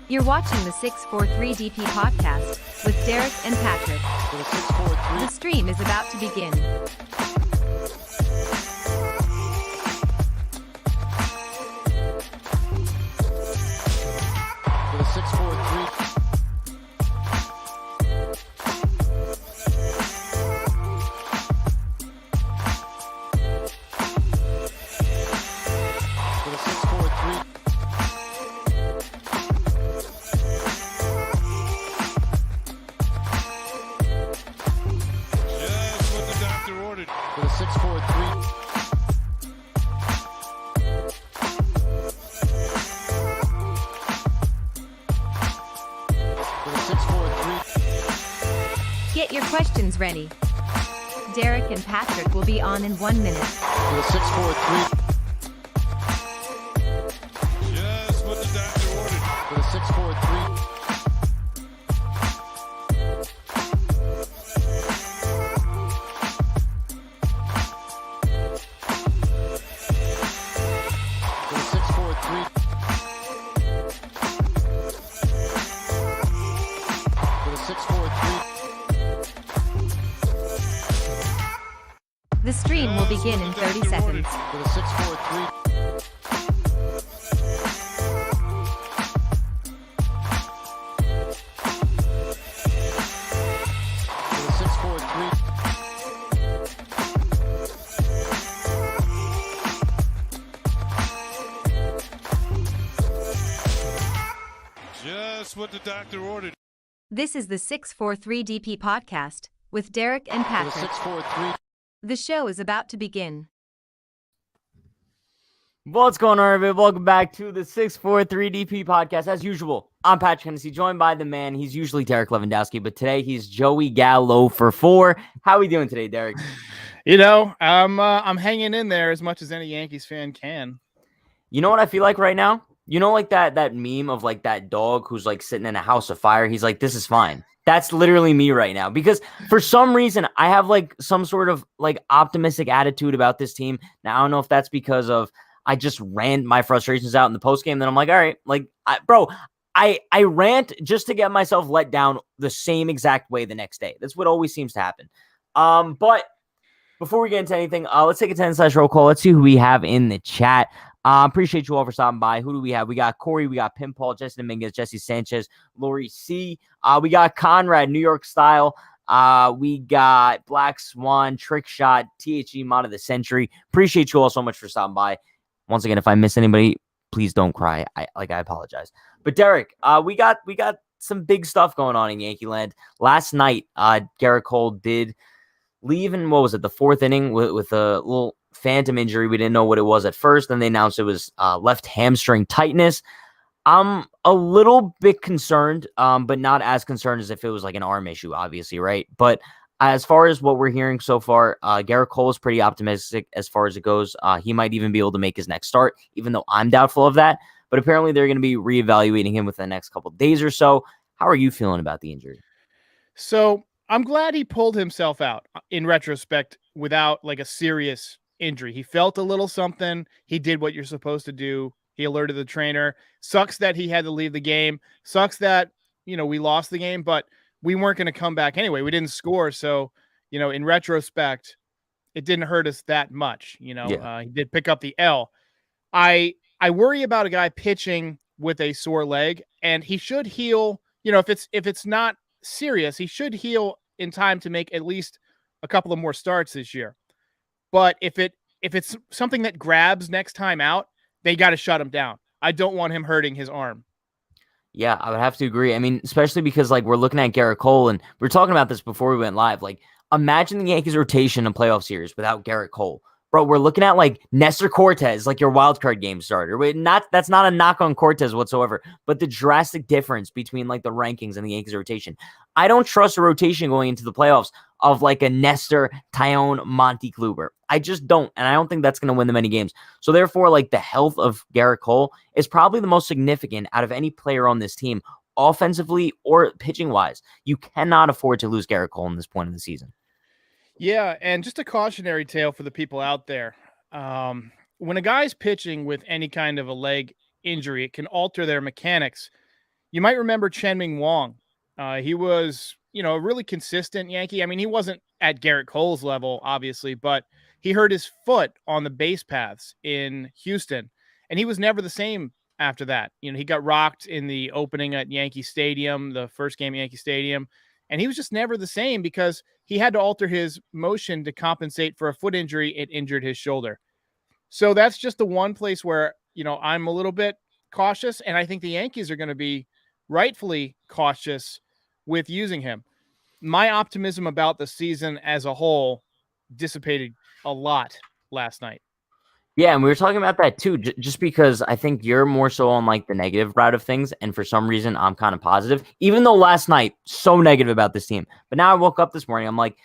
You're watching the 643DP podcast with Derek and Patrick. The stream is about to begin. For the 643. Get your questions ready. Derek and Patrick will be on in 1 minute. For the 643. Just what the doctor ordered. For the 643. For the 643. For the 643. The stream will begin in 30 seconds. For the 643. For the 643. Just what the doctor ordered. This is the 643DP podcast with Derek and For the Patrick. 643. The show is about to begin. What's going on, everybody? Welcome back to the 643DP podcast. As usual, I'm Patrick Hennessy, joined by the man. He's usually Derek Lewandowski, but today he's Joey Gallo for 4. How are we doing today, Derek? You know, I'm hanging in there as much as any Yankees fan can. You know what I feel like right now? You know, like that meme of like that dog who's like sitting in a house of fire. He's like, this is fine. That's literally me right now, because for some reason I have like some sort of like optimistic attitude about this team. Now, I don't know if that's because of I just ran my frustrations out in the post game. Then I'm like, all right, like, I rant just to get myself let down the same exact way the next day. That's what always seems to happen. But before we get into anything, let's take a 10/roll call. Let's see who we have in the chat. Appreciate you all for stopping by. Who do we have? We got Corey, we got Pinball, Jesse Dominguez, Jesse Sanchez, Lori C. We got Conrad, New York Style. We got Black Swan, Trick Shot, THE Mod of the Century. Appreciate you all so much for stopping by. Once again, if I miss anybody, please don't cry. I apologize. But Derek, we got some big stuff going on in Yankee Land. Last night, Gerrit Cole did leave in, what was it, the 4th inning with a little phantom injury. We didn't know what it was at first. Then they announced it was left hamstring tightness. I'm a little bit concerned, but not as concerned as if it was like an arm issue, obviously, right? But as far as what we're hearing so far, Gerrit Cole is pretty optimistic as far as it goes. He might even be able to make his next start, even though I'm doubtful of that. But apparently they're going to be reevaluating him within the next couple of days or so. How are you feeling about the injury? So I'm glad he pulled himself out in retrospect without like a serious injury. He felt a little something. He did what you're supposed to do. He alerted the trainer. Sucks that he had to leave the game. Sucks that, we lost the game, but we weren't going to come back anyway. We didn't score. So, in retrospect, it didn't hurt us that much. He did pick up the L. I worry about a guy pitching with a sore leg, and he should heal. If it's not serious, he should heal in time to make at least a couple of more starts this year. But if it's something that grabs next time out, they got to shut him down. I don't want him hurting his arm. Yeah, I would have to agree. I mean, especially because like we're looking at Gerrit Cole, and we were talking about this before we went live. Like, imagine the Yankees rotation in a playoff series without Gerrit Cole. Bro, we're looking at like Nestor Cortez, like your wild card game starter. That's not a knock on Cortez whatsoever, but the drastic difference between like the rankings and the Yankees rotation. I don't trust a rotation going into the playoffs of like a Nestor, Tyone, Monty Kluber. I just don't, and I don't think that's going to win them any games. So therefore, like the health of Gerrit Cole is probably the most significant out of any player on this team, offensively or pitching wise. You cannot afford to lose Gerrit Cole in this point of the season. Yeah, and just a cautionary tale for the people out there. When a guy's pitching with any kind of a leg injury, it can alter their mechanics. you might remember Chen-Ming Wong. He was, a really consistent Yankee. I mean, he wasn't at Gerrit Cole's level, obviously, but he hurt his foot on the base paths in Houston, and he was never the same after that. He got rocked in the opening at Yankee Stadium, the first game at Yankee Stadium, and he was just never the same because he had to alter his motion to compensate for a foot injury. It injured his shoulder. So that's just the one place where, I'm a little bit cautious, and I think the Yankees are going to be rightfully cautious with using him. My optimism about the season as a whole dissipated a lot last night. Yeah, and we were talking about that too, just because I think you're more so on like the negative route of things, and for some reason I'm kind of positive, even though last night, so negative about this team. But now I woke up this morning, I'm like,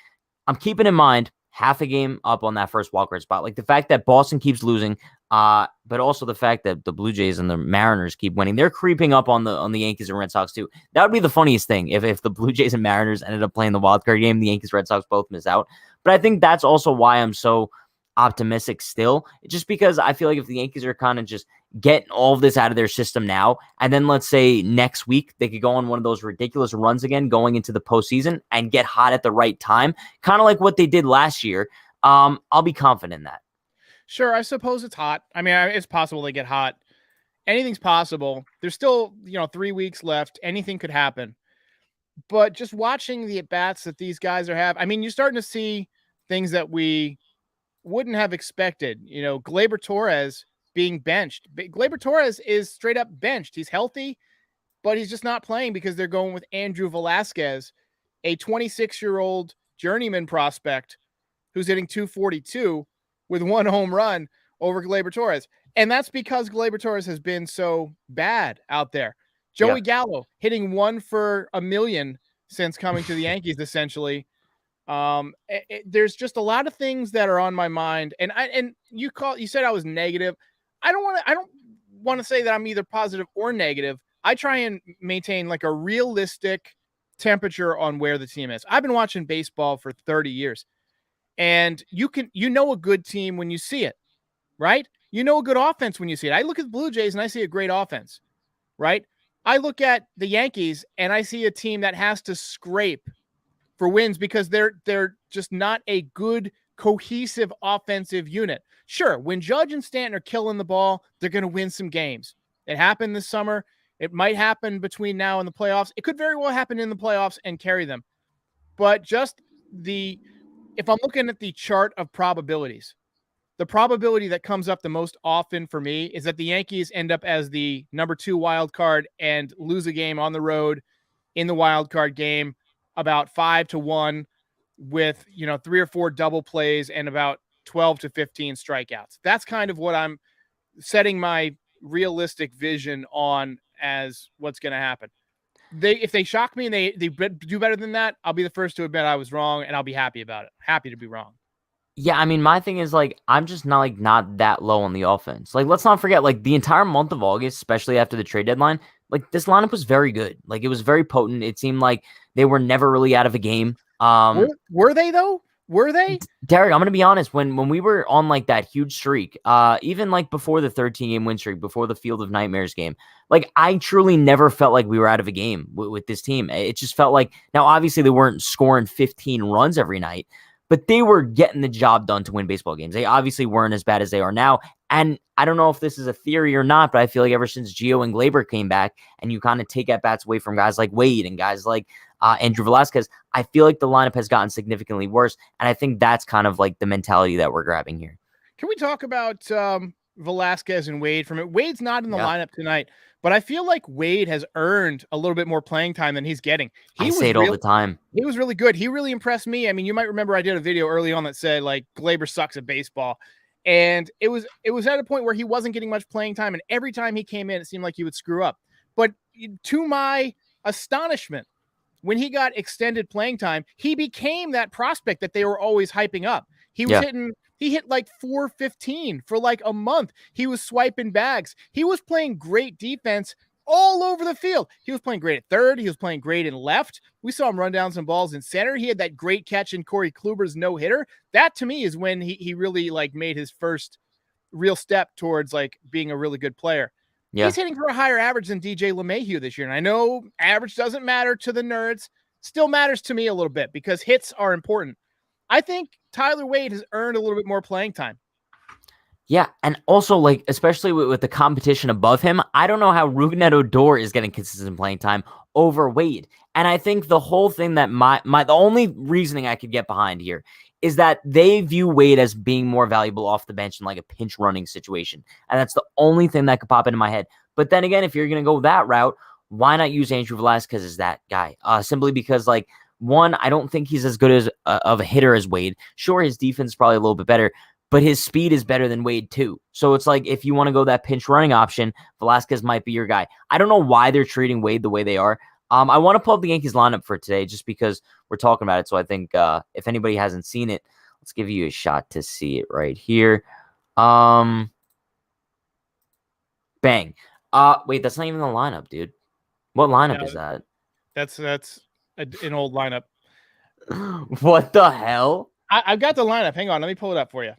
I'm keeping in mind half a game up on that first wildcard spot. Like the fact that Boston keeps losing, but also the fact that the Blue Jays and the Mariners keep winning. They're creeping up on the Yankees and Red Sox too. That would be the funniest thing if the Blue Jays and Mariners ended up playing the wildcard game, the Yankees, Red Sox both miss out. But I think that's also why I'm so optimistic still, just because I feel like if the Yankees are kind of just getting all of this out of their system now, and then let's say next week they could go on one of those ridiculous runs again going into the postseason and get hot at the right time, kind of like what they did last year, I'll be confident in that. Sure, I suppose it's hot. I mean, it's possible they get hot. Anything's possible. There's still, 3 weeks left. Anything could happen. But just watching the at-bats that these guys are having, I mean, you're starting to see things that we wouldn't have expected. Gleyber Torres being benched. Gleyber Torres is straight up benched. He's healthy, but he's just not playing because they're going with Andrew Velasquez, a 26-year-old journeyman prospect who's hitting .242 with 1 home run over Gleyber Torres. And that's because Gleyber Torres has been so bad out there. Joey Gallo hitting 1 for a million since coming to the Yankees, essentially. There's just a lot of things that are on my mind, and you said I was negative. I don't want to say that I'm either positive or negative. I try and maintain like a realistic temperature on where the team is. I've been watching baseball for 30 years, and you know a good team when you see it, right? You know a good offense when you see it. I look at the Blue Jays and I see a great offense, right? I look at the Yankees and I see a team that has to scrape for wins because they're just not a good cohesive offensive unit. Sure, when Judge and Stanton are killing the ball, they're going to win some games. It happened this summer. It might happen between now and the playoffs. It could very well happen in the playoffs and carry them. But if I'm looking at the chart of probabilities, the probability that comes up the most often for me is that the Yankees end up as the number 2 wild card and lose a game on the road in the wild card game about 5-1 with, 3 or 4 double plays and about 12 to 15 strikeouts. That's kind of what I'm setting my realistic vision on as what's going to happen. If they shock me and they do better than that, I'll be the first to admit I was wrong, and I'll be happy about it. Happy to be wrong. Yeah, I mean, my thing is I'm just not that low on the offense. Let's not forget, the entire month of August, especially after the trade deadline, this lineup was very good. It was very potent. It seemed like they were never really out of a game. Were they though? Were they? Derek, I'm going to be honest. When we were on that huge streak, even before the 13-game win streak, before the Field of Nightmares game, I truly never felt like we were out of a game with this team. It just felt like, now obviously they weren't scoring 15 runs every night, but they were getting the job done to win baseball games. They obviously weren't as bad as they are now. And I don't know if this is a theory or not, but I feel like ever since Gio and Gleyber came back and you kind of take at-bats away from guys like Wade and guys like Andrew Velasquez, I feel like the lineup has gotten significantly worse. And I think that's kind of the mentality that we're grabbing here. Can we talk about Velasquez and Wade from it? Wade's not in the lineup tonight, but I feel like Wade has earned a little bit more playing time than he's getting. I say it all the time. He was really good. He really impressed me. I mean, you might remember I did a video early on that said Gleyber sucks at baseball. And it was at a point where he wasn't getting much playing time. And every time he came in, it seemed like he would screw up. But to my astonishment, when he got extended playing time, he became that prospect that they were always hyping up. He was he hit 415 for a month. He was swiping bags. He was playing great defense all over the field. He was playing great at third. He was playing great in left. We saw him run down some balls in center. He had that great catch in Corey Kluber's no-hitter. That, to me, is when he really, made his first real step towards, being a really good player. Yeah. He's hitting for a higher average than DJ LeMahieu this year. And I know average doesn't matter to the nerds, still matters to me a little bit because hits are important. I think Tyler Wade has earned a little bit more playing time. Yeah, and also, like, especially with the competition above him, I don't know how Rougned Odor is getting consistent playing time over Wade. And I think the whole thing that the only reasoning I could get behind here is that they view Wade as being more valuable off the bench in like a pinch running situation. And that's the only thing that could pop into my head. But then again, if you're going to go that route, why not use Andrew Velasquez as that guy? Simply because, like, one, I don't think he's as good as of a hitter as Wade. Sure, his defense is probably a little bit better, but his speed is better than Wade too. So it's like, if you want to go that pinch running option, Velasquez might be your guy. I don't know why they're treating Wade the way they are. I want to pull up the Yankees lineup for today just because we're talking about it. So I think if anybody hasn't seen it, let's give you a shot to see it right here. Bang. Wait, that's not even the lineup, dude. What lineup is that? That's an old lineup. What the hell? I've got the lineup. Hang on. Let me pull it up for you.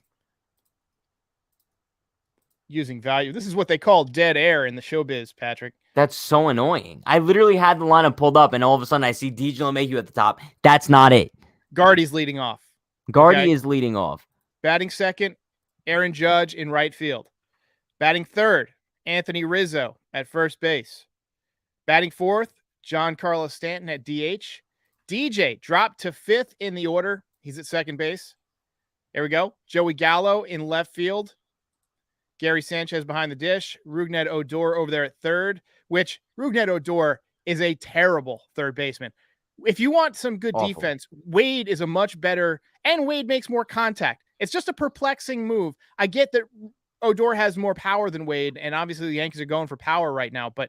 Using value. This is what they call dead air in the showbiz, Patrick. That's so annoying. I literally had the lineup pulled up, and all of a sudden I see DJ LeMahieu at the top. That's not it. Gardy's leading off. Gardy is leading off. Batting second, Aaron Judge in right field. Batting third, Anthony Rizzo at first base. Batting fourth, Giancarlo Stanton at DH. DJ dropped to fifth in the order. He's at second base. There we go. Joey Gallo in left field. Gary Sanchez behind the dish. Rougned Odor over there at third, which Rougned Odor is a terrible third baseman. If you want some good defense, Wade is a much better, and Wade makes more contact. It's just a perplexing move. I get that Odor has more power than Wade, and obviously the Yankees are going for power right now, but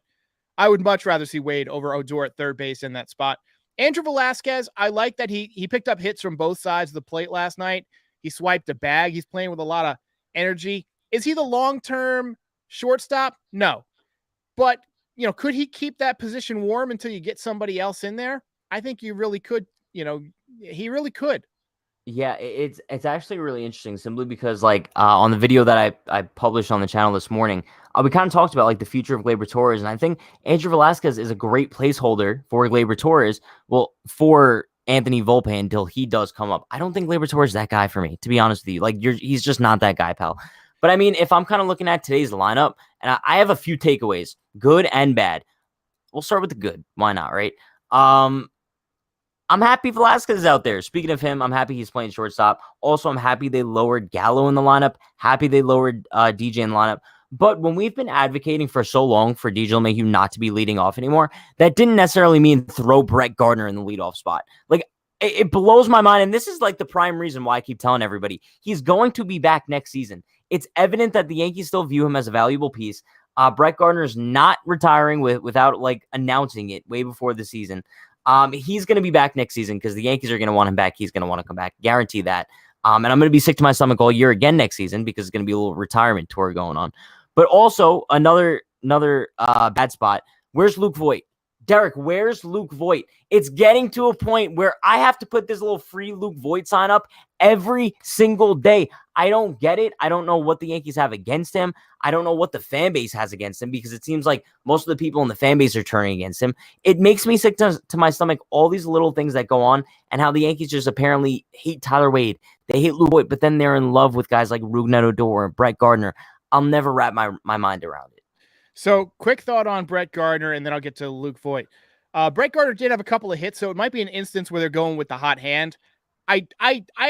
I would much rather see Wade over Odor at third base in that spot. Andrew Velasquez, I like that he picked up hits from both sides of the plate last night. He swiped a bag. He's playing with a lot of energy. Is he the long-term shortstop? No. But, could he keep that position warm until you get somebody else in there? I think you really could. He really could. Yeah, it's actually really interesting simply because, like, on the video that I published on the channel this morning, we kind of talked about, like, the future of Gleyber Torres, and I think Andrew Velasquez is a great placeholder for Gleyber Torres, for Anthony Volpe until he does come up. I don't think Gleyber Torres is that guy for me, to be honest with you. Like, he's just not that guy, pal. But, I mean, if I'm kind of looking at today's lineup, and I have a few takeaways, good and bad. We'll start with the good. Why not, right? I'm happy Velasquez is out there. Speaking of him, I'm happy he's playing shortstop. Also, I'm happy they lowered Gallo in the lineup. Happy they lowered DJ in the lineup. But when we've been advocating for so long for DJ LeMahieu not to be leading off anymore, that didn't necessarily mean throw Brett Gardner in the leadoff spot. Like, it blows my mind. And this is like the prime reason why I keep telling everybody he's going to be back next season. It's evident that the Yankees still view him as a valuable piece. Brett Gardner is not retiring without like announcing it way before the season. He's going to be back next season because the Yankees are going to want him back. He's going to want to come back. Guarantee that. And I'm going to be sick to my stomach all year again next season because it's going to be a little retirement tour going on. But also another bad spot. Where's Luke Voit? Derek, where's Luke Voit? It's getting to a point where I have to put this little free Luke Voit sign up every single day. I don't get it. I don't know what the Yankees have against him. I don't know what the fan base has against him because it seems like most of the people in the fan base are turning against him. It makes me sick to my stomach, all these little things that go on and how the Yankees just apparently hate Tyler Wade. They hate Luke Voit, but then they're in love with guys like Rougned Odor and Brett Gardner. I'll never wrap my mind around it. So quick thought on Brett Gardner, and then I'll get to Luke Voit. Brett Gardner did have a couple of hits, so it might be an instance where they're going with the hot hand. I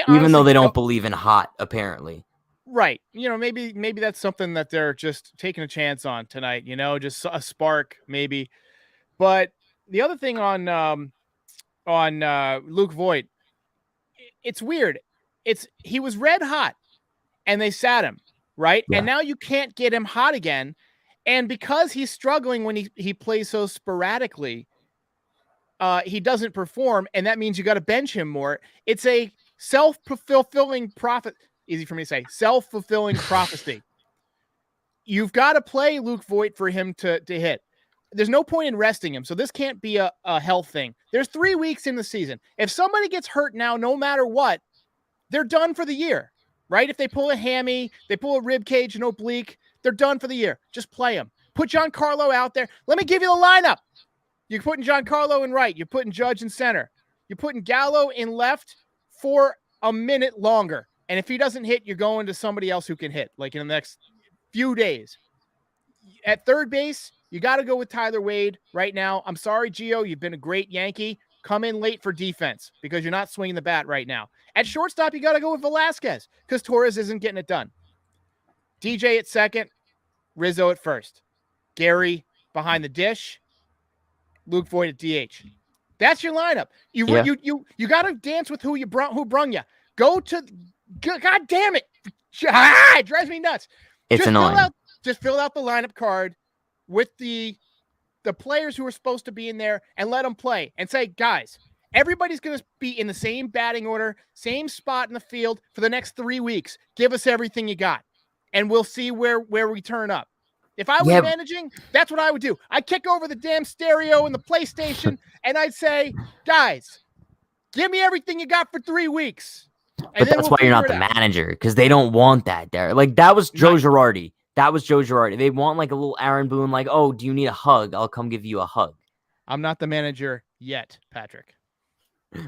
even though they don't believe in hot, apparently. Right. Maybe that's something that they're just taking a chance on tonight, just a spark maybe. But the other thing on Luke Voit, it's weird. He was red hot and they sat him, right? Yeah. And now you can't get him hot again. And because he's struggling when he plays so sporadically, he doesn't perform, and that means you got to bench him more. It's a self-fulfilling prophet. Easy for me to say. Self-fulfilling prophecy. You've got to play Luke Voit for him to hit. There's no point in resting him, so this can't be a health thing. There's 3 weeks in the season. If somebody gets hurt now, no matter what, they're done for the year, right? If they pull a hammy, they pull a rib cage, an oblique, they're done for the year. Just play them. Put Giancarlo out there. Let me give you the lineup. You're putting Giancarlo in right. You're putting Judge in center. You're putting Gallo in left for a minute longer. And if he doesn't hit, you're going to somebody else who can hit, like in the next few days. At third base, you got to go with Tyler Wade right now. I'm sorry, Gio. You've been a great Yankee. Come in late for defense because you're not swinging the bat right now. At shortstop, you got to go with Velasquez because Torres isn't getting it done. DJ at second, Rizzo at first. Gary behind the dish, Luke Voit at DH. That's your lineup. You got to dance with who brung you. Go to God damn it. It drives me nuts. It's annoying. Just fill out the lineup card with the players who are supposed to be in there and let them play and say, guys, everybody's going to be in the same batting order, same spot in the field for the next 3 weeks. Give us everything you got, and we'll see where we turn up. If I was managing, that's what I would do. I'd kick over the damn stereo and the PlayStation, and I'd say, guys, give me everything you got for 3 weeks. But that's why you're not the manager, because they don't want that there. Like, that was Joe Girardi. They want like a little Aaron Boone, like, oh, do you need a hug? I'll come give you a hug. I'm not the manager yet, Patrick.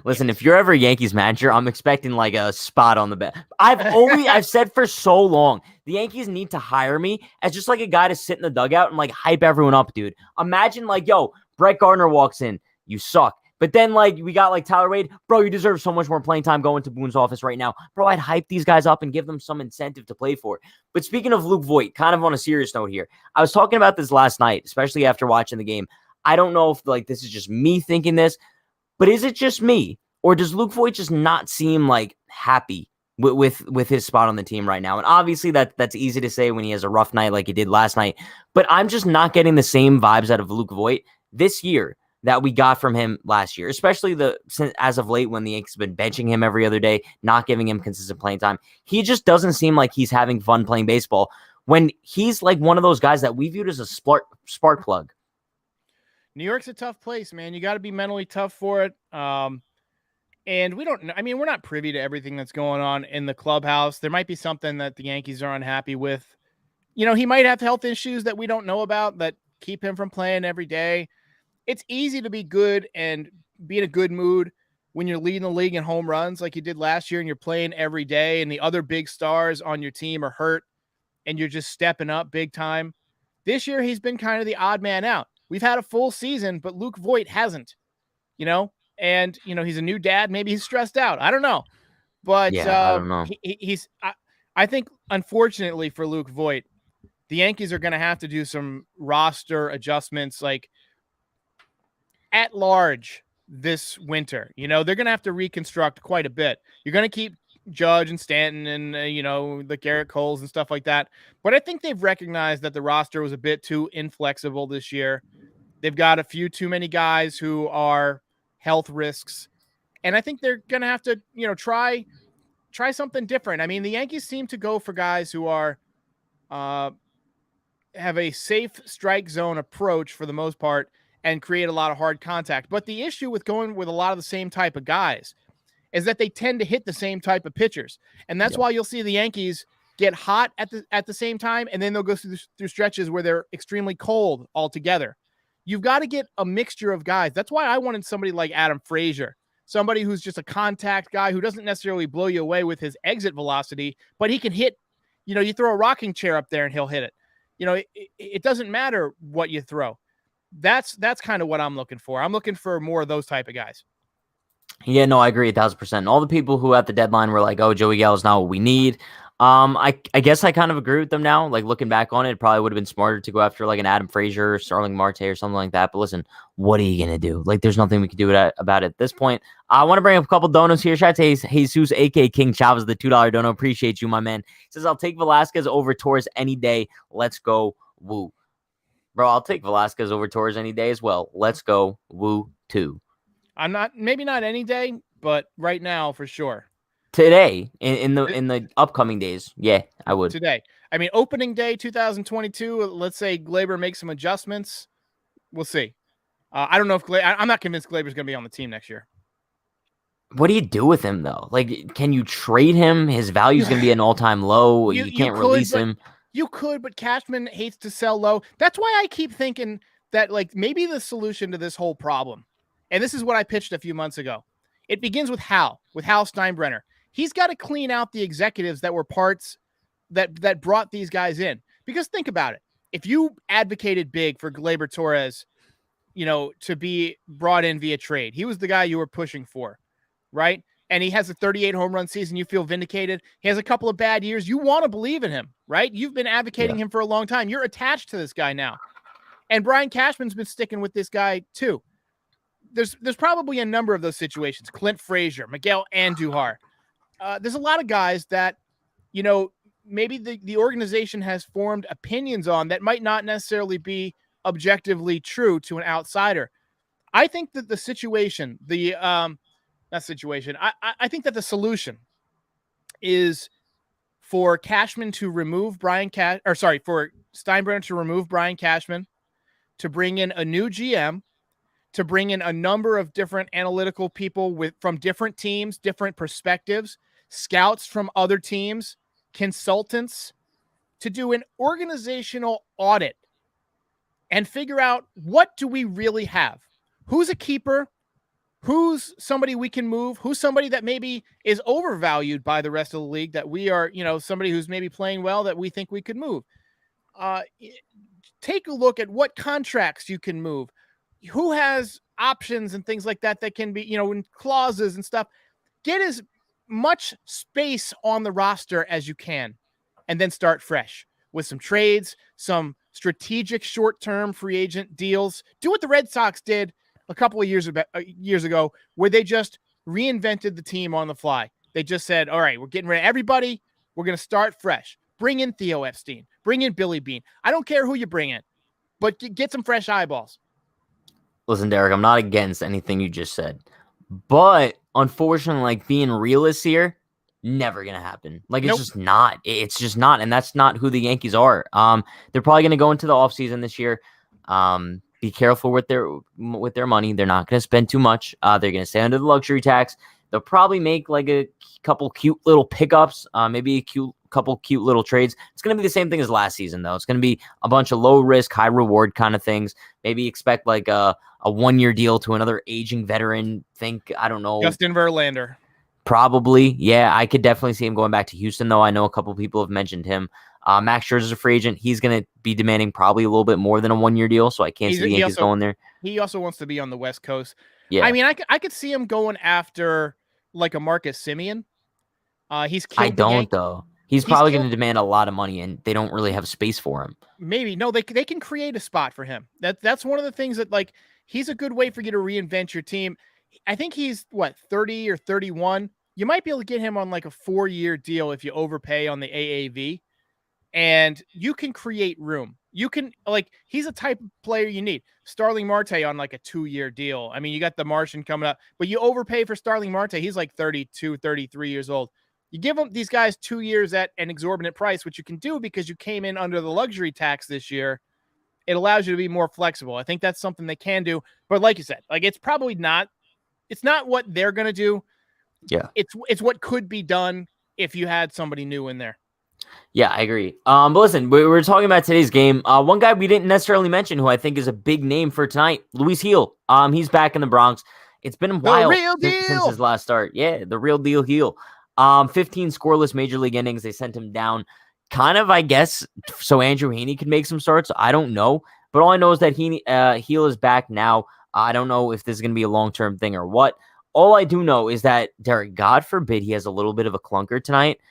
Listen, if you're ever a Yankees manager, I'm expecting like a spot on the bench. I've said for so long, the Yankees need to hire me as just like a guy to sit in the dugout and like hype everyone up, dude. Imagine like, yo, Brett Gardner walks in, you suck. But then, like, we got, like, Tyler Wade. Bro, you deserve so much more playing time going to Boone's office right now. Bro, I'd hype these guys up and give them some incentive to play for it. But speaking of Luke Voit, kind of on a serious note here, I was talking about this last night, especially after watching the game. I don't know if, like, this is just me thinking this, but is it just me? Or does Luke Voit just not seem, like, happy with his spot on the team right now? And obviously that's easy to say when he has a rough night like he did last night. But I'm just not getting the same vibes out of Luke Voit this year that we got from him last year, especially as of late when the Yankees have been benching him every other day, not giving him consistent playing time. He just doesn't seem like he's having fun playing baseball when he's like one of those guys that we viewed as a spark plug. New York's a tough place, man. You got to be mentally tough for it. And we're not privy to everything that's going on in the clubhouse. There might be something that the Yankees are unhappy with. You know, he might have health issues that we don't know about that keep him from playing every day. It's easy to be good and be in a good mood when you're leading the league in home runs like you did last year and you're playing every day and the other big stars on your team are hurt and you're just stepping up big time. This year, he's been kind of the odd man out. We've had a full season, but Luke Voit hasn't, and, he's a new dad. Maybe he's stressed out. I don't know. But I don't know. I think, unfortunately for Luke Voit, the Yankees are going to have to do some roster adjustments, like, at large this winter. They're going to have to reconstruct quite a bit. You're going to keep Judge and Stanton and, the Gerrit Coles and stuff like that. But I think they've recognized that the roster was a bit too inflexible this year. They've got a few too many guys who are health risks. And I think they're going to have to, try something different. I mean, the Yankees seem to go for guys who are, have a safe strike zone approach for the most part and create a lot of hard contact. But the issue with going with a lot of the same type of guys is that they tend to hit the same type of pitchers. And that's why you'll see the Yankees get hot at the same time, and then they'll go through stretches where they're extremely cold altogether. You've got to get a mixture of guys. That's why I wanted somebody like Adam Frazier, somebody who's just a contact guy who doesn't necessarily blow you away with his exit velocity, but he can hit, you throw a rocking chair up there and he'll hit it. It doesn't matter what you throw. That's kind of what I'm looking for. I'm looking for more of those type of guys. Yeah, no, I agree 1,000%. All the people who at the deadline were like, oh, Joey Gallo's not what we need. I guess I kind of agree with them now. Like, looking back on it probably would have been smarter to go after like an Adam Frazier or Starling Marte or something like that. But listen, what are you going to do? Like, there's nothing we can do about it at this point. I want to bring up a couple donos here. Shout out to Jesus, a.k.a. King Chavez, the $2 dono. Appreciate you, my man. He says, I'll take Velasquez over Torres any day. Let's go. Woo. Bro, I'll take Velasquez over Torres any day as well. Let's go. Woo, too. Maybe not any day, but right now for sure. Today, in the upcoming days, yeah, I would. Today. I mean, opening day 2022, let's say Glaber makes some adjustments. We'll see. I don't know if I'm not convinced Glaber's going to be on the team next year. What do you do with him, though? Like, can you trade him? His value is going to be an all-time low. You can't release him. You could, but Cashman hates to sell low. That's why I keep thinking that like maybe the solution to this whole problem, and this is what I pitched a few months ago. It begins with Hal Steinbrenner. He's got to clean out the executives that were parts that brought these guys in. Because think about it. If you advocated big for Gleyber Torres, to be brought in via trade, he was the guy you were pushing for, right? And he has a 38 home run season. You feel vindicated. He has a couple of bad years. You want to believe in him, right? You've been advocating him for a long time. You're attached to this guy now. And Brian Cashman's been sticking with this guy too. There's probably a number of those situations. Clint Frazier, Miguel Andujar. There's a lot of guys that, maybe the organization has formed opinions on that might not necessarily be objectively true to an outsider. I think that the situation, I think that the solution is for Cashman to remove for Steinbrenner to remove Brian Cashman, to bring in a new GM, to bring in a number of different analytical people from different teams, different perspectives, scouts from other teams, consultants, to do an organizational audit and figure out, what do we really have? Who's a keeper? Who's somebody we can move? Who's somebody that maybe is overvalued by the rest of the league, that we are, somebody who's maybe playing well that we think we could move? Take a look at what contracts you can move. Who has options and things like that can be, in clauses and stuff. Get as much space on the roster as you can, and then start fresh with some trades, some strategic short-term free agent deals. Do what the Red Sox did a couple of years ago, where they just reinvented the team on the fly. They just said, all right, we're getting rid of everybody. We're going to start fresh. Bring in Theo Epstein. Bring in Billy Beane. I don't care who you bring in, but get some fresh eyeballs. Listen, Derek, I'm not against anything you just said, but unfortunately, being realist here, never going to happen. It's just not. It's just not, and that's not who the Yankees are. They're probably going to go into the offseason this year. Be careful with their money. They're not going to spend too much. They're going to stay under the luxury tax. They'll probably make a couple cute little pickups, maybe couple cute little trades. It's going to be the same thing as last season, though. It's going to be a bunch of low risk, high reward kind of things. Maybe expect a 1-year deal to another aging veteran. I don't know. Justin Verlander. Probably. Yeah, I could definitely see him going back to Houston, though. I know a couple people have mentioned him. Max Scherzer's a free agent. He's going to be demanding probably a little bit more than a 1-year deal, so I can't see the Yankees going there. He also wants to be on the West Coast. Yeah. I mean, I could see him going after a Marcus Semien. Though. He's probably going to demand a lot of money, and they don't really have space for him. Maybe. No, they can create a spot for him. That's one of the things that, he's a good way for you to reinvent your team. I think he's, 30 or 31? You might be able to get him on a 4-year deal if you overpay on the AAV, and you can create room. You can, he's a type of player you need. Starling Marte on a 2-year deal. I mean, you got the Martian coming up, but you overpay for Starling Marte. He's 32, 33 years old. You give them these guys 2 years at an exorbitant price, which you can do because you came in under the luxury tax this year. It allows you to be more flexible. I think that's something they can do. But like you said, it's probably not. It's not what they're going to do. Yeah. It's what could be done if you had somebody new in there. Yeah, I agree. But listen, we were talking about today's game. One guy we didn't necessarily mention who I think is a big name for tonight, Luis Gil. He's back in the Bronx. It's been a while since his last start. Yeah, the real deal Gil. 15 scoreless major league innings. They sent him down kind of, I guess, so Andrew Heaney could make some starts. I don't know. But all I know is that Gil is back now. I don't know if this is going to be a long-term thing or what. All I do know is that, Derek, God forbid he has a little bit of a clunker tonight.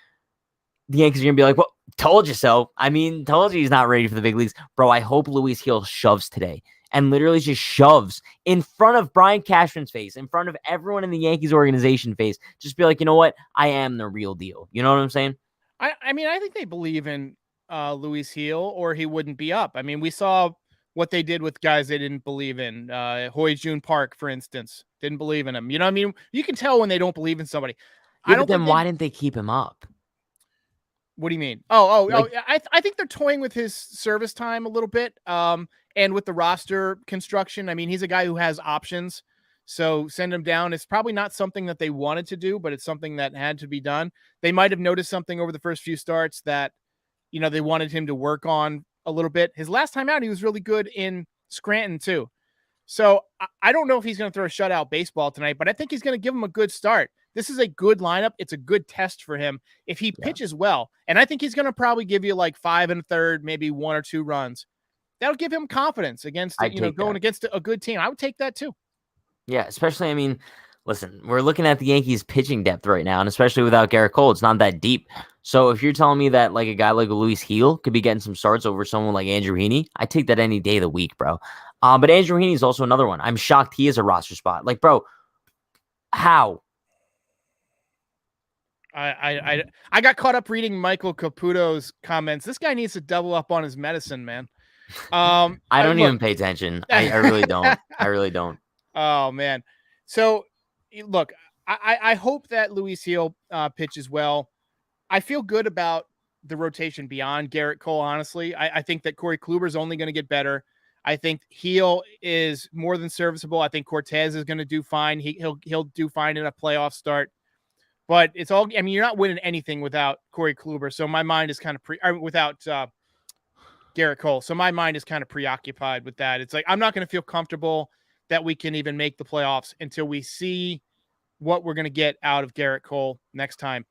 The Yankees are going to be like, well, told you so. I mean, told you he's not ready for the big leagues. Bro, I hope Luis Gil shoves today. And literally just shoves in front of Brian Cashman's face, in front of everyone in the Yankees organization face. Just be like, you know what? I am the real deal. You know what I'm saying? I mean, I think they believe in Luis Gil, or he wouldn't be up. I mean, we saw what they did with guys they didn't believe in. Hoy Jun Park, for instance, didn't believe in him. You know what I mean? You can tell when they don't believe in somebody. Yeah, but then why didn't they keep him up? What do you mean? I think they're toying with his service time a little bit. And with the roster construction, I mean, he's a guy who has options. So send him down. It's probably not something that they wanted to do, but it's something that had to be done. They might have noticed something over the first few starts that, they wanted him to work on a little bit. His last time out, he was really good in Scranton too. So I don't know if he's going to throw a shutout baseball tonight, but I think he's going to give him a good start. This is a good lineup. It's a good test for him if he pitches well. And I think he's going to probably give you like 5 1/3, maybe 1 or 2 runs. That'll give him confidence against, going against a good team. I would take that too. Yeah, especially, I mean, listen, we're looking at the Yankees pitching depth right now, and especially without Gerrit Cole, it's not that deep. So if you're telling me that like a guy like Luis Gil could be getting some starts over someone like Andrew Heaney, I take that any day of the week, bro. But Andrew Heaney is also another one. I'm shocked he is a roster spot. Like, bro, how? I got caught up reading Michael Caputo's comments. This guy needs to double up on his medicine, man. I don't even pay attention. I really don't. I really don't. Oh man. So look, I hope that Luis Gil pitches well. I feel good about the rotation beyond Gerrit Cole. Honestly, I think that Corey Kluber is only going to get better. I think Gil is more than serviceable. I think Cortez is going to do fine. He'll do fine in a playoff start. But it's all. I mean, you're not winning anything without Corey Kluber. So my mind is kind of without Gerrit Cole. So my mind is kind of preoccupied with that. It's like I'm not going to feel comfortable that we can even make the playoffs until we see what we're going to get out of Gerrit Cole next time.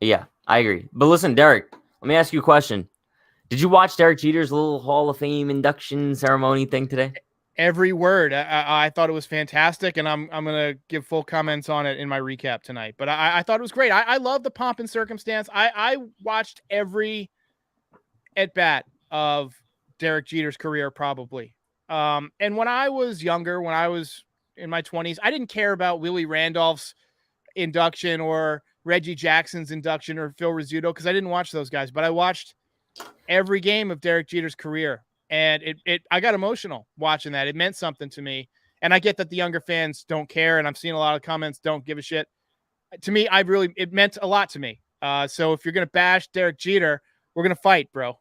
Yeah, I agree. But listen, Derek, let me ask you a question. Did you watch Derek Jeter's little Hall of Fame induction ceremony thing today? Every word. I thought it was fantastic, and I'm going to give full comments on it in my recap tonight. But I thought it was great. I love the pomp and circumstance. I watched every at-bat of Derek Jeter's career probably. And when I was younger, when I was in my 20s, I didn't care about Willie Randolph's induction or Reggie Jackson's induction or Phil Rizzuto because I didn't watch those guys. But I watched every game of Derek Jeter's career. And I got emotional watching that. It meant something to me. And I get that the younger fans don't care. And I'm seeing a lot of comments, don't give a shit. To me, it meant a lot to me. So if you're going to bash Derek Jeter, we're going to fight, bro.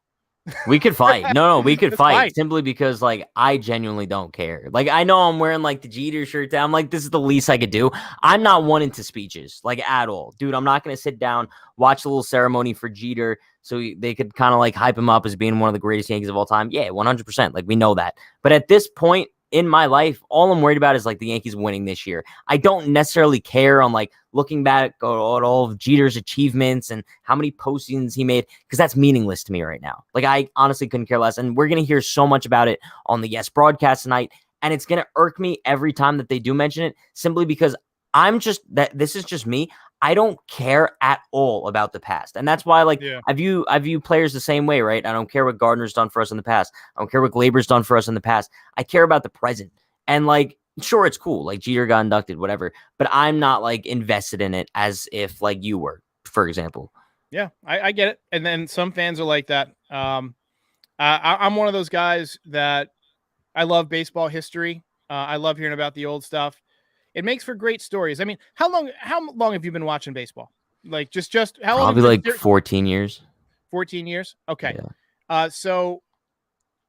We could fight. No, we could fight simply because like I genuinely don't care. Like I know I'm wearing like the Jeter shirt. I'm like, this is the least I could do. I'm not one into speeches like at all, dude. I'm not going to sit down, watch a little ceremony for Jeter so they could kind of like hype him up as being one of the greatest Yankees of all time. Yeah, 100%. Like we know that. But at this point in my life, all I'm worried about is like the Yankees winning this year. I don't necessarily care on like looking back at all of Jeter's achievements and how many postings he made because that's meaningless to me right now. Like I honestly couldn't care less. And we're going to hear so much about it on the Yes broadcast tonight. And it's going to irk me every time that they do mention it simply because this is just me. I don't care at all about the past. And that's why I view players the same way, right? I don't care what Gardner's done for us in the past. I don't care what Glaber's done for us in the past. I care about the present. And like, sure, it's cool. Like Jeter got inducted, whatever. But I'm not like invested in it as if like you were, for example. Yeah, I get it. And then some fans are like that. I'm one of those guys that I love baseball history. I love hearing about the old stuff. It makes for great stories. I mean, how long have you been watching baseball? Like just how long? Probably like 14 years. 14 years. Okay. Yeah. So,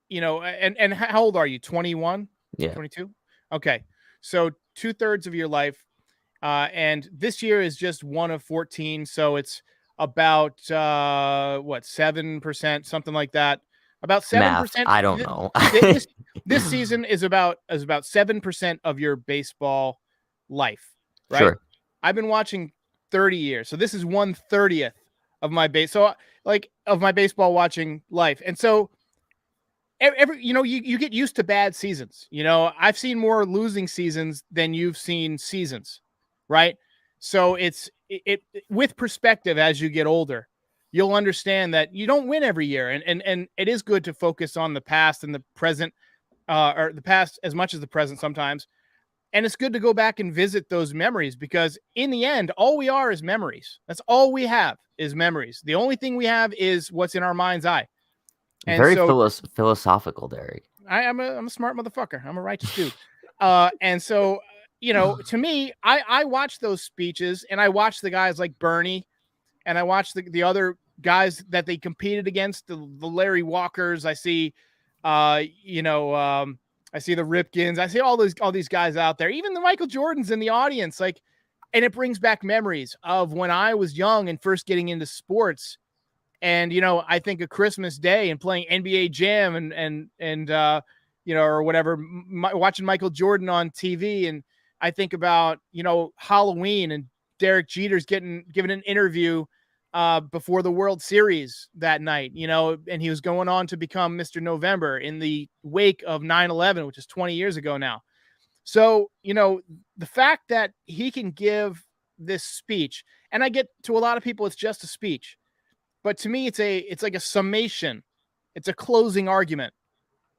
and how old are you? 21? Yeah. 22? Okay. So 2/3 of your life. And this year is just 1 of 14. So it's about 7%, something like that. About 7%. Math, I don't know. This season is about 7% of your baseball life, right? Sure. I've been watching 30 years. So this is 1/30 of my baseball watching life. And so you get used to bad seasons. I've seen more losing seasons than you've seen seasons, right? So it's with perspective as you get older, you'll understand that you don't win every year. And it is good to focus on the past and the present, or the past as much as the present sometimes. And it's good to go back and visit those memories because in the end, all we are is memories. That's all we have is memories. The only thing we have is what's in our mind's eye. And very philosophical, Derek. I'm a smart motherfucker. I'm a righteous dude. And so, to me, I watch those speeches and I watch the guys like Bernie and I watch the other guys that they competed against, the Larry Walkers. I see, I see the Ripkins. I see all these guys out there, even the Michael Jordans in the audience. And it brings back memories of when I was young and first getting into sports. And, I think of Christmas Day and playing NBA Jam and or whatever, watching Michael Jordan on TV. And I think about, Halloween and Derek Jeter's giving an interview before the World Series that night, and he was going on to become Mr. November in the wake of 9/11, which is 20 years ago now. So, the fact that he can give this speech, and I get to a lot of people, it's just a speech, but to me, it's like a summation. It's a closing argument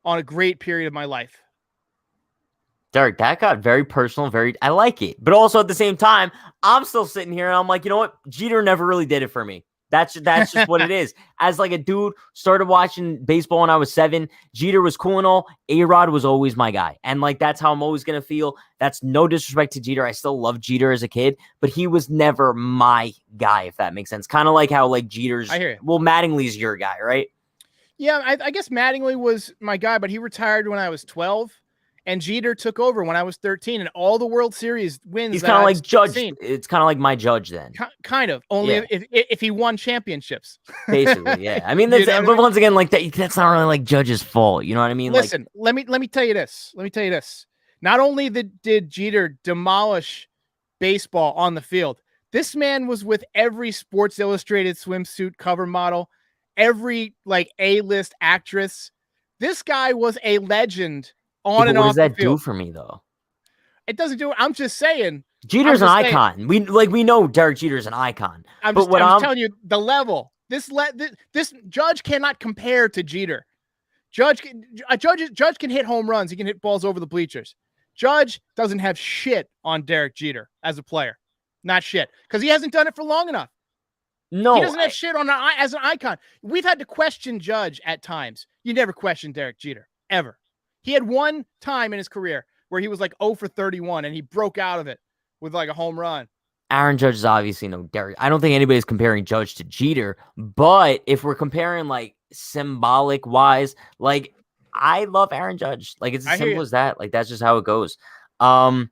on a great period of my life. Derek, that got very personal. I like it. But also at the same time, I'm still sitting here and I'm like, you know what? Jeter never really did it for me. That's just what it is. As like a dude, started watching baseball when I was 7. Jeter was cool and all. A-Rod was always my guy. And like, that's how I'm always going to feel. That's no disrespect to Jeter. I still love Jeter as a kid, but he was never my guy, if that makes sense. Kind of like how like Jeter's, I hear you. Well, Mattingly's your guy, right? Yeah, I guess Mattingly was my guy, but he retired when I was 12. And Jeter took over when I was 13, and all the World Series wins. He's kind of like Judge. It's kind of like my Judge then. Kind of. Only if he won championships. Basically, yeah. I mean, that's, but once again, like that's not really like Judge's fault. You know what I mean? Listen, let me tell you this. Not only did Jeter demolish baseball on the field, this man was with every Sports Illustrated swimsuit cover model, every like A-list actress. This guy was a legend. On and off. What does that do for me, though? It doesn't do it. I'm just saying. Jeter's an icon. We know Derek Jeter's an icon. I'm telling you the level. This Judge cannot compare to Jeter. Judge can hit home runs. He can hit balls over the bleachers. Judge doesn't have shit on Derek Jeter as a player. Not shit. Because he hasn't done it for long enough. No. He doesn't have shit on as an icon. We've had to question Judge at times. You never question Derek Jeter. Ever. He had one time in his career where he was like 0 for 31 and he broke out of it with like a home run. Aaron Judge is obviously no Derek. I don't think anybody's comparing Judge to Jeter, but if we're comparing like symbolic wise, like I love Aaron Judge. Like it's as simple as that. Like that's just how it goes. But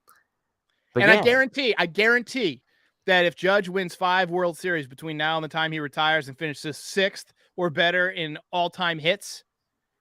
I guarantee that if Judge wins 5 World Series between now and the time he retires and finishes 6th or better in all-time hits,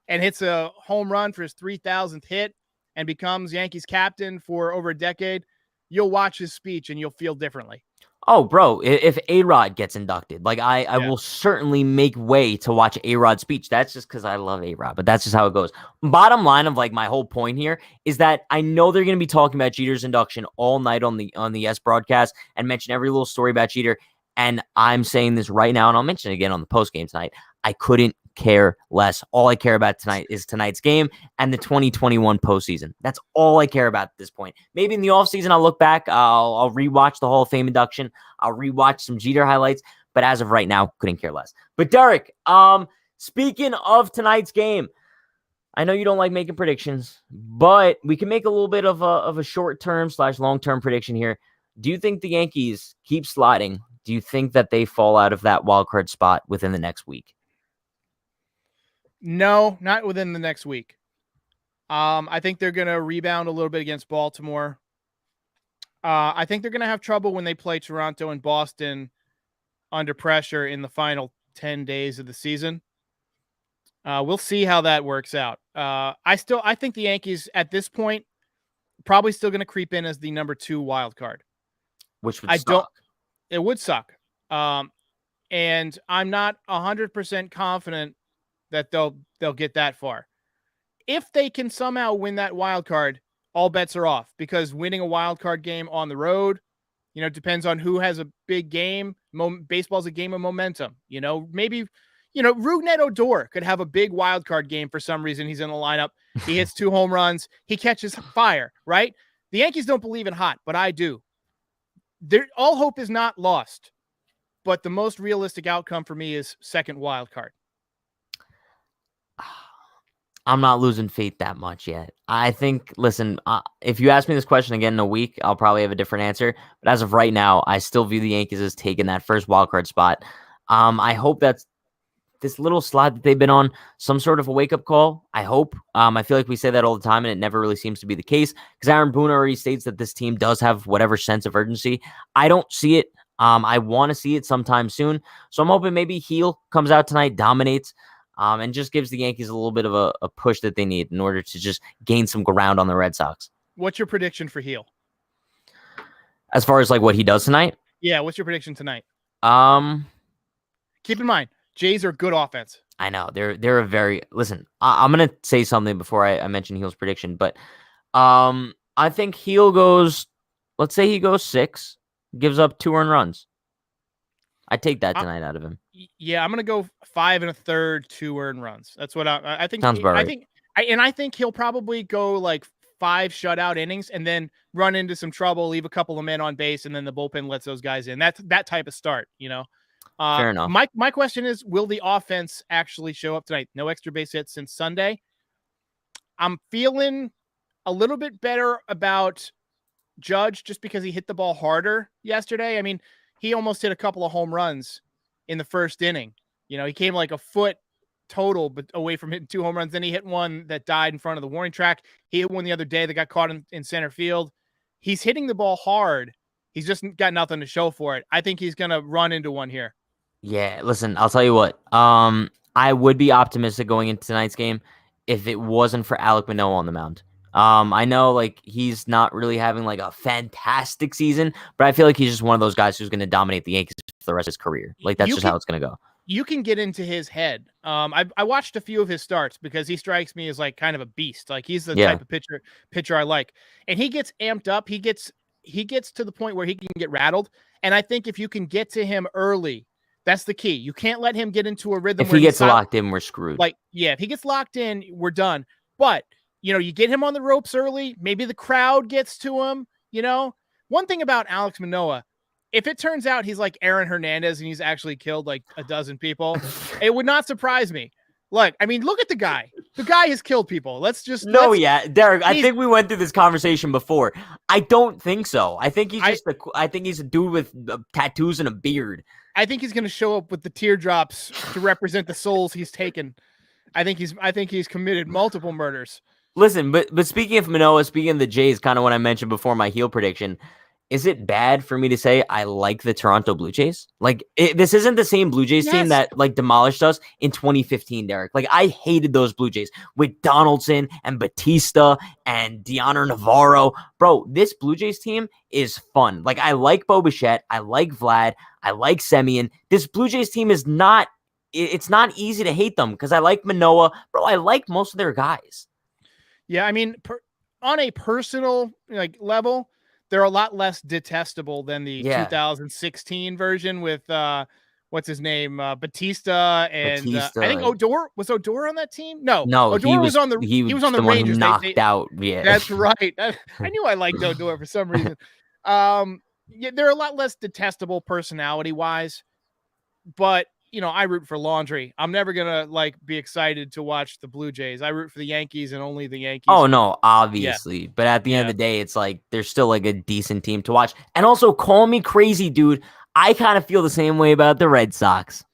and hits a home run for his 3,000th hit and becomes Yankees captain for over a decade, you'll watch his speech and you'll feel differently. Oh, bro, if A-Rod gets inducted, like I will certainly make way to watch A-Rod's speech. That's just because I love A-Rod, but that's just how it goes. Bottom line of like my whole point here is that I know they're going to be talking about Jeter's induction all night on the S broadcast and mention every little story about Jeter. And I'm saying this right now, and I'll mention it again on the postgame tonight. I couldn't care less. All I care about tonight is tonight's game and the 2021 postseason. That's all I care about at this point. Maybe in the offseason, I'll look back. I'll rewatch the Hall of Fame induction. I'll rewatch some Jeter highlights. But as of right now, couldn't care less. But Derek, speaking of tonight's game, I know you don't like making predictions, but we can make a little bit of a short-term / long-term prediction here. Do you think the Yankees keep sliding? Do you think that they fall out of that wild card spot within the next week? No, not within the next week. I think they're going to rebound a little bit against Baltimore. I think they're going to have trouble when they play Toronto and Boston under pressure in the final 10 days of the season. We'll see how that works out. I think the Yankees at this point probably still going to creep in as the number 2 wild card. Which would suck. It would suck. And I'm not 100% confident that they'll get that far. If they can somehow win that wild card, all bets are off, because winning a wild card game on the road, depends on who has a big game. Baseball's a game of momentum. Maybe, Rougned Odor could have a big wild card game for some reason. He's in the lineup. He hits 2 home runs. He catches fire, right? The Yankees don't believe in hot, but I do. All hope is not lost, but the most realistic outcome for me is second wild card. I'm not losing faith that much yet. I think, listen, if you ask me this question again in a week, I'll probably have a different answer. But as of right now, I still view the Yankees as taking that first wildcard spot. I hope that's this little slide that they've been on some sort of a wake-up call. I hope. I feel like we say that all the time, and it never really seems to be the case, because Aaron Boone already states that this team does have whatever sense of urgency. I don't see it. I want to see it sometime soon. So I'm hoping maybe Heel comes out tonight, dominates, and just gives the Yankees a little bit of a push that they need in order to just gain some ground on the Red Sox. What's your prediction for Heel? As far as like what he does tonight? Yeah, what's your prediction tonight? Um, Keep in mind, Jays are good offense. I know they're a very listen. I'm gonna say something before I mention Heel's prediction, but I think Heel goes. Let's say he goes 6, gives up 2 earned runs. I take that tonight out of him. Yeah, I'm gonna go 5 1/3, 2 earned runs. That's what I think. Sounds about right. I think he'll probably go like 5 shutout innings and then run into some trouble, leave a couple of men on base, and then the bullpen lets those guys in. That's that type of start, you know. Fair enough. My question is, will the offense actually show up tonight? No extra base hits since Sunday. I'm feeling a little bit better about Judge just because he hit the ball harder yesterday. I mean, he almost hit a couple of home runs in the first inning. You know, he came like a foot total but away from hitting 2 home runs. Then he hit one that died in front of the warning track. He hit one the other day that got caught in center field. He's hitting the ball hard. He's just got nothing to show for it. I think he's going to run into one here. Yeah, listen, I'll tell you what. I would be optimistic going into tonight's game if it wasn't for Alek Manoah on the mound. I know like he's not really having like a fantastic season, but I feel like he's just one of those guys who's going to dominate the Yankees for the rest of his career. Like that's how it's going to go. You can get into his head. I watched a few of his starts because he strikes me as like kind of a beast. Like he's the type of pitcher I like. And he gets amped up. He gets to the point where he can get rattled. And I think if you can get to him early, that's the key. You can't let him get into a rhythm. If he gets locked in, we're screwed. Like, yeah, if he gets locked in, we're done. But, you know, you get him on the ropes early. Maybe the crowd gets to him. You know, one thing about Alek Manoah, if it turns out he's like Aaron Hernandez and he's actually killed like a dozen people, it would not surprise me. Look, I mean, look at the guy. The guy has killed people. Derek, I think we went through this conversation before. I don't think so. I think I think he's a dude with tattoos and a beard. I think he's going to show up with the teardrops to represent the souls he's taken. I think he's committed multiple murders. Listen, but speaking of Manoah, speaking of the Jays, kind of what I mentioned before my heel prediction, is it bad for me to say I like the Toronto Blue Jays? Like this isn't the same Blue Jays team that like demolished us in 2015, Derek. Like I hated those Blue Jays with Donaldson and Batista and Deoner Navarro. Bro, this Blue Jays team is fun. Like I like Bo Bichette. I like Vlad. I like Semien. This Blue Jays team is not, it's not easy to hate them because I like Manoah. Bro, I like most of their guys. Yeah, I mean, on a personal like level, they're a lot less detestable than the 2016 version with what's his name, Batista, and I think Odor on that team. No, Odor was on the Rangers. Knocked out. Yeah, that's right. I knew I liked Odor for some reason. Yeah, they're a lot less detestable personality wise, but you know, I root for Laundry. I'm never gonna like be excited to watch the Blue Jays. I root for the Yankees and only the Yankees. Oh no, obviously. Yeah. But at the end of the day, it's like they're still like a decent team to watch. And also, call me crazy, dude. I kind of feel the same way about the Red Sox.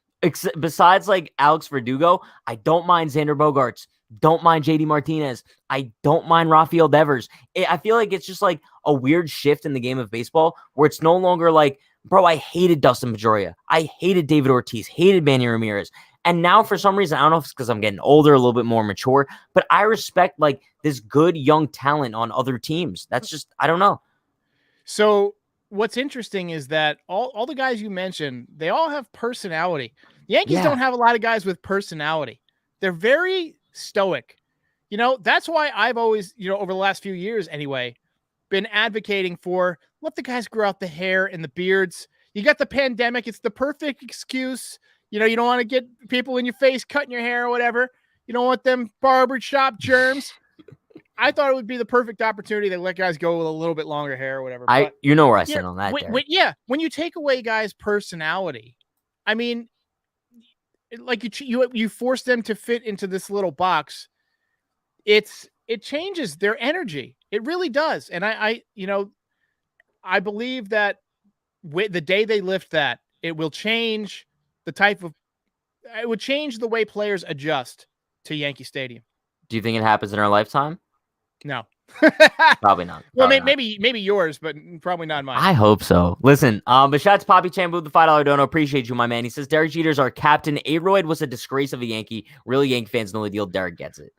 Besides like Alex Verdugo, I don't mind Xander Bogaerts. Don't mind JD Martinez. I don't mind Rafael Devers. I feel like it's just like a weird shift in the game of baseball where it's no longer like, bro, I hated Dustin Pedroia. I hated David Ortiz, hated Manny Ramirez. And now for some reason, I don't know if it's because I'm getting older, a little bit more mature, but I respect like this good young talent on other teams. That's just, I don't know. So what's interesting is that all the guys you mentioned, they all have personality. The Yankees don't have a lot of guys with personality. They're very stoic. You know, that's why I've always, you know, over the last few years anyway, been advocating for let the guys grow out the hair and the beards. You got the pandemic. It's the perfect excuse. You know, you don't want to get people in your face cutting your hair or whatever. You don't want them barbershop germs. I thought it would be the perfect opportunity to let guys go with a little bit longer hair or whatever. You know where I stand on that. When you take away guys' personality, I mean, like you force them to fit into this little box. It changes their energy. It really does. And I I believe that the day they lift that, it will change it would change the way players adjust to Yankee Stadium. Do you think it happens in our lifetime? No. Probably not. Well, Probably not. maybe yours, but probably not mine. I hope so. Listen, but shout out to Poppy Chambu, the $5 dono. Appreciate you, my man. He says Derek Jeter's our captain. A-Royd was a disgrace of a Yankee. Really, Yankee fans know the deal. Derek gets it.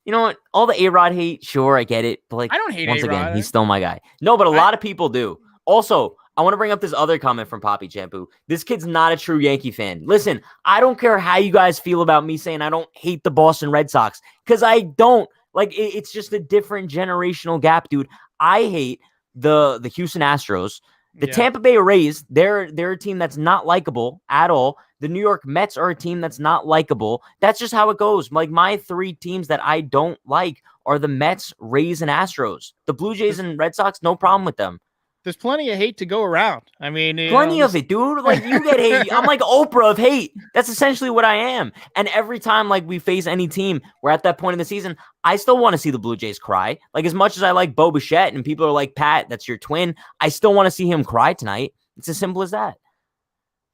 You know what? All the A-Rod hate, sure, I get it. But like, I don't hate once A-Rod. again, he's still my guy. No, but a lot of people do. Also, I want to bring up this other comment from Poppy Champu. This kid's not a true Yankee fan. Listen, I don't care how you guys feel about me saying I don't hate the Boston Red Sox, because I don't. Like, it's just a different generational gap, dude. I hate the Houston Astros. The Tampa Bay Rays, they're a team that's not likable at all. The New York Mets are a team that's not likable. That's just how it goes. Like, my three teams that I don't like are the Mets, Rays, and Astros. The Blue Jays and Red Sox, no problem with them. There's plenty of hate to go around. I mean, plenty of it, dude. Like, you get hate. I'm like Oprah of hate. That's essentially what I am. And every time like we face any team, we're at that point in the season, I still want to see the Blue Jays cry. Like, as much as I like Bo Bichette and people are like, Pat, that's your twin, I still want to see him cry tonight. It's as simple as that.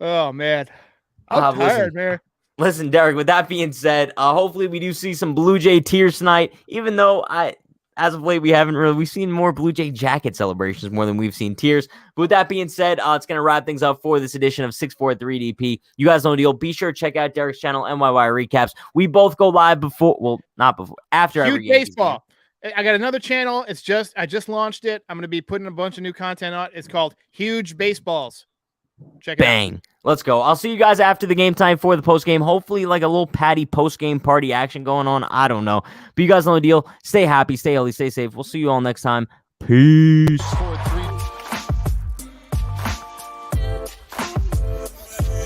Oh, man. I'm tired, man. Listen, Derek, with that being said, hopefully we do see some Blue Jay tears tonight, even though as of late, we've seen more Blue Jay jacket celebrations more than we've seen tears. But with that being said, it's going to wrap things up for this edition of 643 DP. You guys know the deal. Be sure to check out Derek's channel, MYY Recaps. We both go live after every Huge baseball. I got another channel. I just launched it. I'm going to be putting a bunch of new content on. It's called Huge Baseballs. Check it out. Bang. Let's go. I'll see you guys after the game time for the post game. Hopefully, like a little Patty post game party action going on. I don't know. But you guys know the deal. Stay happy, stay healthy, stay safe. We'll see you all next time. Peace.